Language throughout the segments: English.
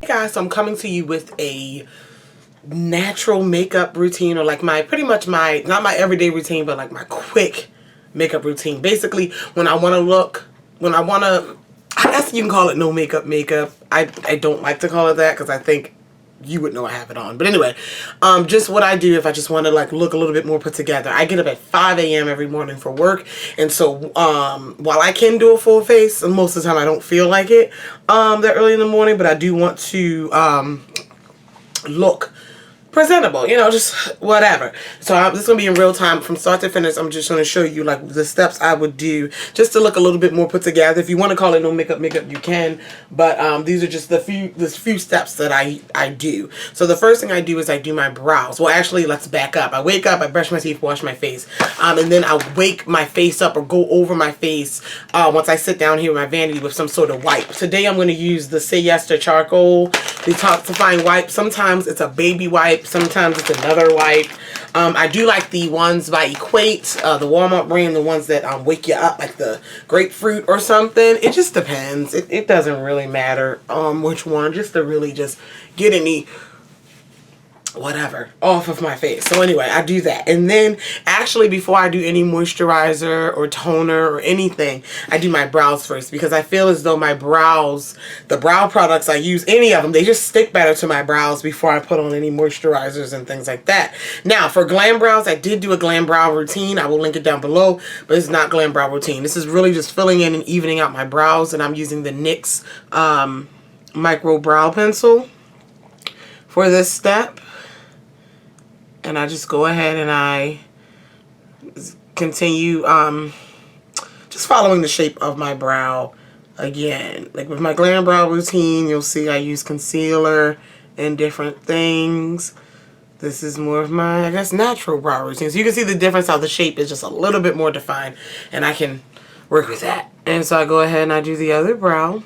Hey guys, so I'm coming to you with a natural makeup routine, or like pretty much not my everyday routine, but like my quick makeup routine. Basically, when I want to, I guess you can call it no makeup. I don't like to call it that because I think you would know I have it on. But anyway, just what I do if I just want to like look a little bit more put together. I get up at 5 a.m. every morning for work, and so while I can do a full face, and most of the time I don't feel like it that early in the morning, but I do want to look presentable, you know, just whatever. So this is going to be in real time from start to finish. I'm just going to show you like the steps I would do just to look a little bit more put together. If you want to call it no makeup, you can, but these are just the few steps that I do. So the first thing I do is I do my brows. Well, actually, let's back up. I wake up, I brush my teeth, wash my face, and then I wake my face up or go over my face once I sit down here with my vanity with some sort of wipe. Today I'm going to use the Say Yes to Charcoal detoxifying wipe. Sometimes it's a baby wipe, sometimes it's another wipe. I do like the ones by Equate, the Walmart brand, the ones that wake you up, like the grapefruit or something. It just depends. It doesn't really matter which one, just to really just get any whatever off of my face. So anyway, I do that, and then actually before I do any moisturizer or toner or anything, I do my brows first, because I feel as though my brows, the brow products I use, any of them, they just stick better to my brows before I put on any moisturizers and things like that. Now for glam brows, I did do a glam brow routine. I will link it down below, but it's not glam brow routine. This is really just filling in and evening out my brows, and I'm using the NYX micro brow pencil for this step. And I just go ahead and I continue just following the shape of my brow again. Like with my glam brow routine, you'll see I use concealer and different things. This is more of my, I guess, natural brow routine. So you can see the difference, how the shape is just a little bit more defined, and I can work with that. And so I go ahead and I do the other brow.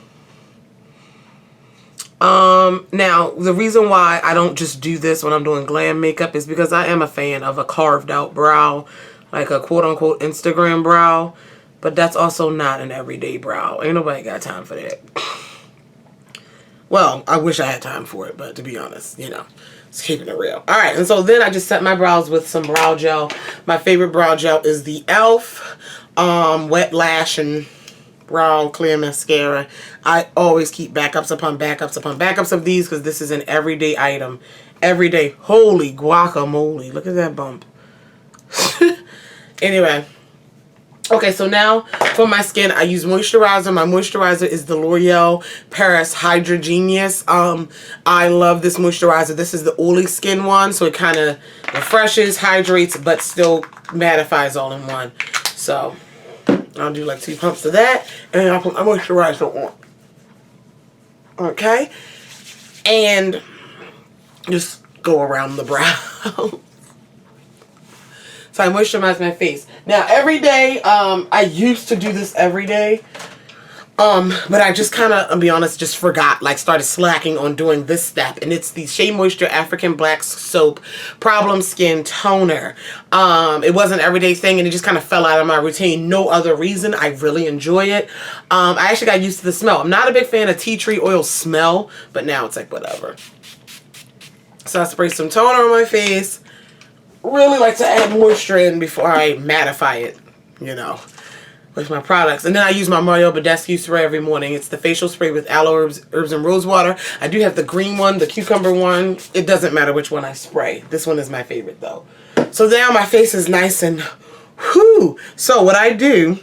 Now the reason why I don't just do this when I'm doing glam makeup is because I am a fan of a carved out brow, like a quote unquote Instagram brow, but that's also not an everyday brow. Ain't nobody got time for that. Well, I wish I had time for it, but to be honest, you know, it's keeping it real. All right, and so then I just set my brows with some brow gel. My favorite brow gel is the e.l.f. Wet Lash and Brow Clear Mascara. I always keep backups upon backups upon backups of these because this is an everyday item. Every day. Holy guacamole. Look at that bump. Anyway. Okay, so now for my skin, I use moisturizer. My moisturizer is the L'Oreal Paris Hydrogenius. I love this moisturizer. This is the oily skin one, so it kind of refreshes, hydrates, but still mattifies all in one. So I'll do like 2 pumps of that, and I'll put my moisturizer on. Okay? And just go around the brow. So I moisturize my face. Now every day, I used to do this every day. But I just kind of, I'll be honest, just forgot, like started slacking on doing this step. And it's the Shea Moisture African Black Soap Problem Skin Toner. It was an everyday thing, and it just kind of fell out of my routine. No other reason. I really enjoy it. I actually got used to the smell. I'm not a big fan of tea tree oil smell, but now it's like whatever. So I spray some toner on my face. Really like to add moisture in before I mattify it, you know, with my products. And then I use my Mario Badescu spray every morning. It's the facial spray with aloe, herbs and rose water. I do have the green one, the cucumber one. It doesn't matter which one I spray. This one is my favorite though. So now my face is nice and whoo. So what I do,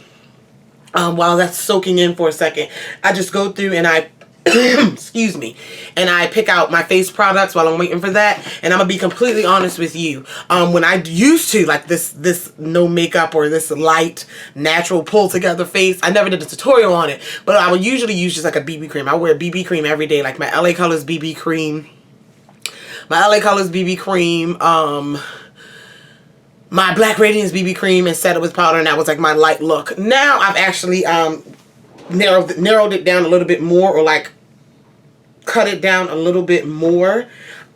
while that's soaking in for a second, I just go through and I excuse me, and I pick out my face products while I'm waiting for that. And I'm gonna be completely honest with you, when I used to like this no makeup or this light natural pull together face, I never did a tutorial on it, but I would usually use just like a BB cream. I wear BB cream every day, like my LA Colors BB cream, my Black Radiance BB cream, and set it with powder, and that was like my light look. Now I've actually narrowed it down a little bit more, or like cut it down a little bit more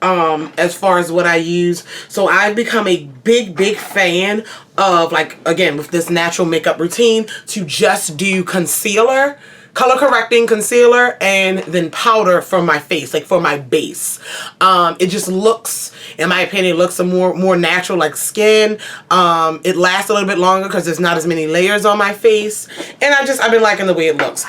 as far as what I use. So I've become a big fan of, like, again, with this natural makeup routine, to just do concealer, color correcting concealer and then powder for my face, like for my base. It just looks, in my opinion, it looks more natural, like skin. It lasts a little bit longer because there's not as many layers on my face, and I've been liking the way it looks.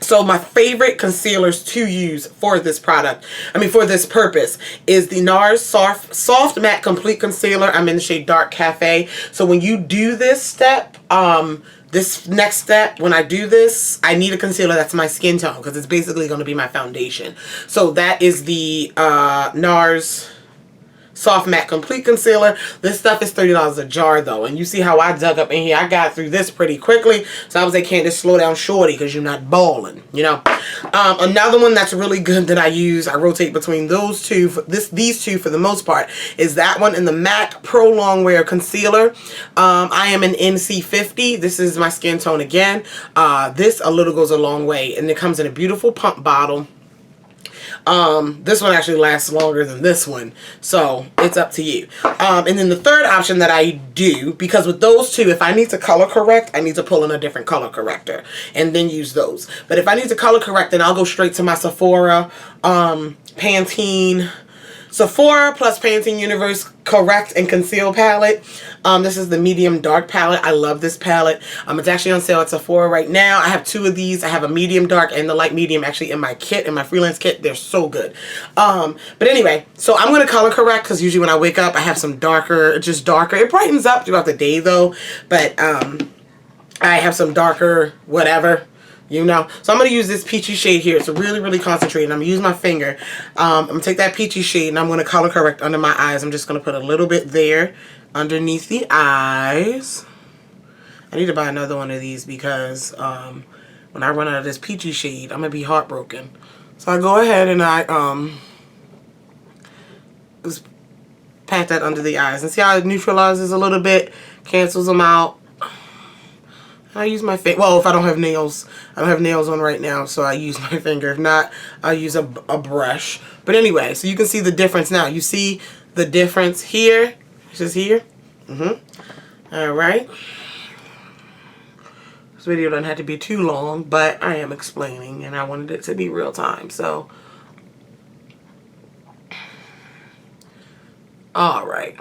So my favorite concealers to use for this product, for this purpose, is the NARS Soft Matte Complete Concealer. I'm in the shade Dark Cafe. So when you do this step, this next step, when I do this, I need a concealer that's my skin tone because it's basically going to be my foundation. So that is the NARS Soft Matte Complete Concealer. This stuff is $30 a jar though, and you see how I dug up in here. I got through this pretty quickly, so I was like, can't just slow down shorty because you're not balling, you know. Another one that's really good that I use, I rotate between those two, these two for the most part, is that one and the MAC Pro Longwear Concealer. I am an NC50. This is my skin tone again. This a little goes a long way, and it comes in a beautiful pump bottle. This one actually lasts longer than this one, so it's up to you. And then the third option that I do, because with those two, if I need to color correct, I need to pull in a different color corrector and then use those. But if I need to color correct, then I'll go straight to my Sephora, Pantene, Sephora plus Pantene Universe Correct and Conceal palette. This is the medium dark palette. I love this palette. It's actually on sale at Sephora right now. I have two of these. I have a medium dark and the light medium actually in my kit, in my freelance kit. They're so good. But anyway, so I'm going to color correct because usually when I wake up I have some darker, just darker. It brightens up throughout the day though, but I have some darker whatever. You know, so I'm going to use this peachy shade here. It's really, really concentrated. I'm going to use my finger. I'm going to take that peachy shade and I'm going to color correct under my eyes. I'm just going to put a little bit there underneath the eyes. I need to buy another one of these because when I run out of this peachy shade, I'm going to be heartbroken. So I go ahead and I just pat that under the eyes. And see how it neutralizes a little bit, cancels them out. I use my finger. Well, if I don't have nails, I don't have nails on right now, so I use my finger. If not, I'll use a brush. But anyway, so you can see the difference now. You see the difference here. It's just here. Alright. This video doesn't have to be too long, but I am explaining, and I wanted it to be real time, so. Alright.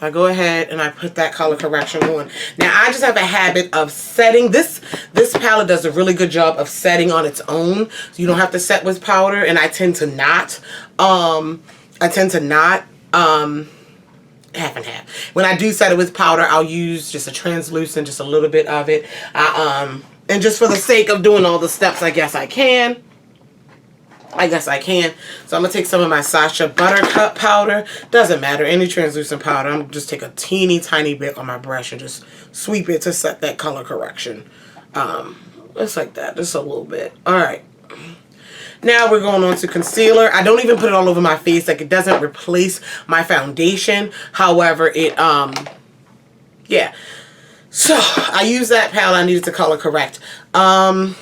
I go ahead and I put that color correction on. Now I just have a habit of setting this palette does a really good job of setting on its own, so you don't have to set with powder, and I tend to not half and half. When I do set it with powder, I'll use just a translucent, just a little bit of it, and just for the sake of doing all the steps, I guess I can. So I'm going to take some of my Sasha Buttercup powder. Doesn't matter. Any translucent powder. I'm going to just take a teeny tiny bit on my brush and just sweep it to set that color correction. Just like that. Just a little bit. Alright. Now we're going on to concealer. I don't even put it all over my face. Like, it doesn't replace my foundation. However, it, yeah. So, I use that palette. I needed to color correct. Again,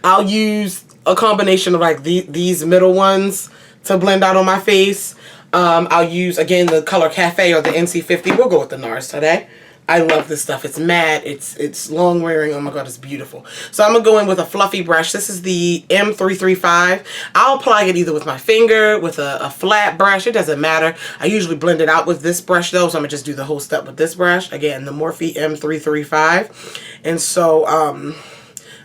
I'll use a combination of like these middle ones to blend out on my face. I'll use again the Color Cafe or the NC50. We'll go with the NARS today. I love this stuff. It's matte. It's long wearing. Oh my god, it's beautiful. So I'm gonna go in with a fluffy brush. This is the M335. I'll apply it either with my finger, with a flat brush. It doesn't matter. I usually blend it out with this brush though, so I'm gonna just do the whole step with this brush. Again, the Morphe M335. And so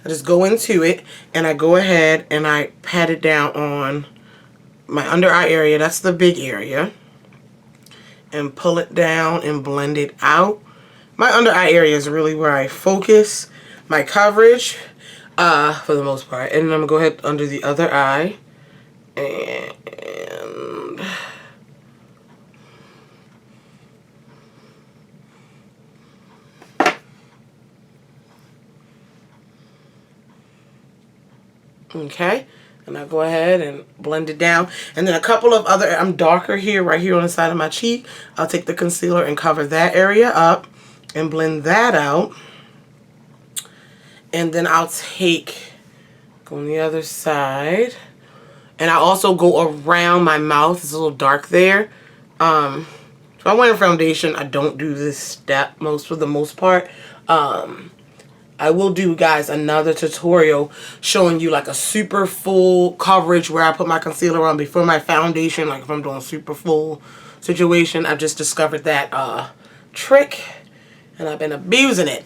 I just go into it and I go ahead and I pat it down on my under eye area. That's the big area. And pull it down and blend it out. My under eye area is really where I focus my coverage for the most part. And then I'm going to go ahead under the other eye. And okay, and I'll go ahead and blend it down. And then a couple of other, I'm darker here, right here on the side of my cheek. I'll take the concealer and cover that area up and blend that out. And then I'll go on the other side. And I also go around my mouth. It's a little dark there. If I'm wearing foundation, I don't do this step for the most part. I will do, guys, another tutorial showing you like a super full coverage where I put my concealer on before my foundation, like if I'm doing super full situation. I've just discovered that trick and I've been abusing it.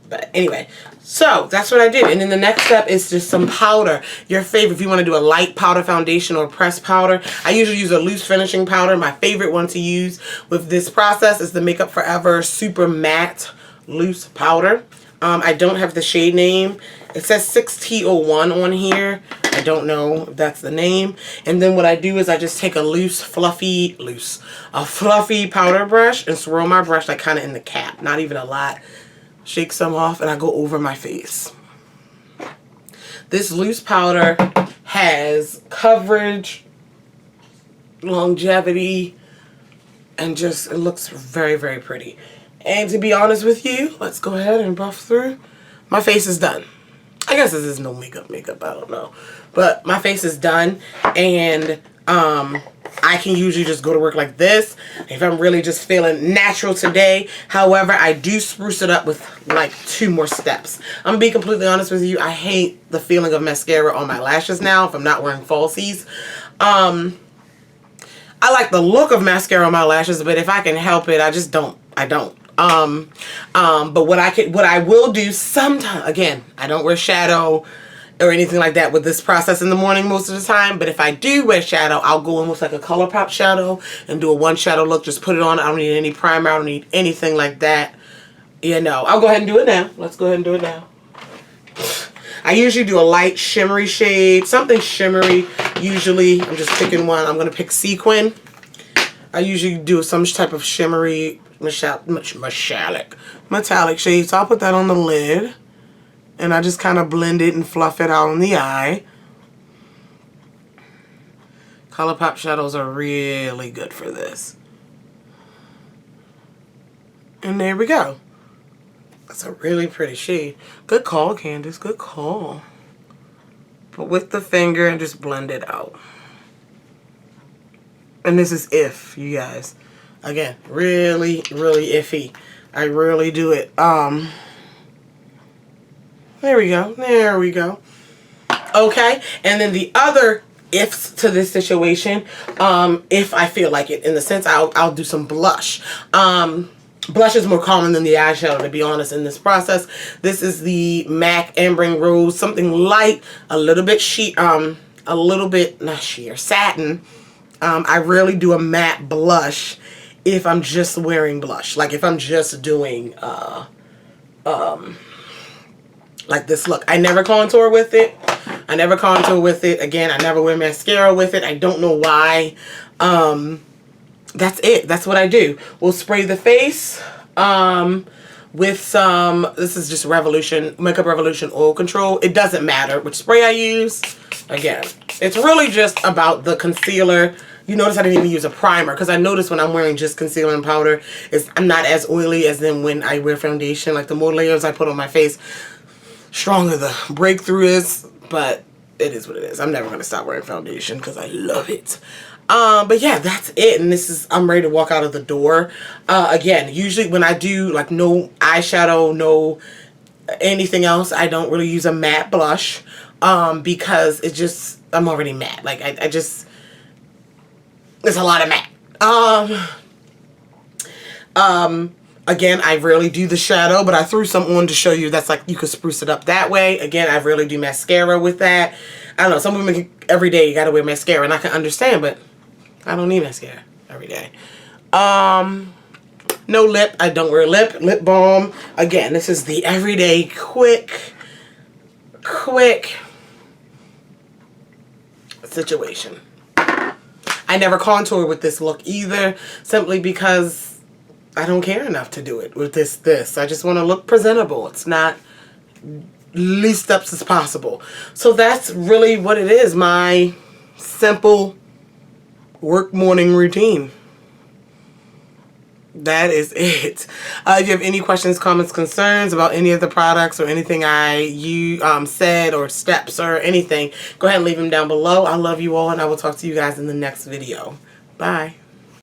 But anyway, so that's what I did. And then the next step is just some powder. Your favorite, if you want to do a light powder foundation or pressed powder. I usually use a loose finishing powder. My favorite one to use with this process is the Makeup Forever Super Matte Loose Powder. I don't have the shade name. It says 6T01 on here. I don't know if that's the name. And then what I do is I just take a fluffy powder brush and swirl my brush like kind of in the cap. Not even a lot. Shake some off and I go over my face. This loose powder has coverage, longevity, and just, it looks very, very pretty. And to be honest with you, let's go ahead and buff through. My face is done. I guess this is no makeup, I don't know. But my face is done, and I can usually just go to work like this if I'm really just feeling natural today. However, I do spruce it up with like 2 more steps. I'm gonna be completely honest with you. I hate the feeling of mascara on my lashes now if I'm not wearing falsies. I like the look of mascara on my lashes, but if I can help it, I just don't. I don't. But what I will do sometime, again, I don't wear shadow or anything like that with this process in the morning most of the time, but if I do wear shadow, I'll go in with like a ColourPop shadow and do a 1 shadow look, just put it on. I don't need any primer, I don't need anything like that. You know, I'll go ahead and do it now. Let's go ahead and do it now. I usually do a light shimmery shade, something shimmery. Usually, I'm just picking one. I'm going to pick Sequin. I usually do some type of shimmery metallic shade. So I'll put that on the lid. And I just kind of blend it and fluff it out on the eye. ColourPop shadows are really good for this. And there we go. That's a really pretty shade. Good call, Candace. Good call. But with the finger and just blend it out. And this is if, you guys. Again, really, really iffy. I really do it. There we go. There we go. Okay. And then the other ifs to this situation, if I feel like it, in the sense I'll do some blush. Blush is more common than the eyeshadow, to be honest, in this process. This is the MAC Ambering Rose, something light, a little bit satin. I rarely do a matte blush if I'm just wearing blush. Like if I'm just doing like this look. I never contour with it. Again, I never wear mascara with it. I don't know why. That's it. That's what I do. We'll spray the face with some, this is just Makeup Revolution Oil Control. It doesn't matter which spray I use. Again, it's really just about the concealer. You notice I didn't even use a primer because I notice when I'm wearing just concealer and powder, I'm not as oily as then when I wear foundation. Like the more layers I put on my face, stronger the breakthrough is, but it is what it is. I'm never going to stop wearing foundation because I love it. But yeah, that's it. And I'm ready to walk out of the door. Again, usually when I do like no eyeshadow, no anything else, I don't really use a matte blush, because I'm already matte. Like I just, there's a lot of matte. Again, I rarely do the shadow, but I threw some on to show you that's like you could spruce it up that way. Again, I rarely do mascara with that. I don't know, some women every day you gotta wear mascara, and I can understand, but I don't need mascara every day. No lip, I don't wear lip balm. Again, this is the everyday quick situation. I never contour with this look either, simply because I don't care enough to do it with this. I just want to look presentable. It's not least steps as possible. So that's really what it is, my simple work morning routine. That is it. If you have any questions, comments, concerns about any of the products or anything I said or steps or anything, go ahead and leave them down below. I love you all, and I will talk to you guys in the next video. Bye.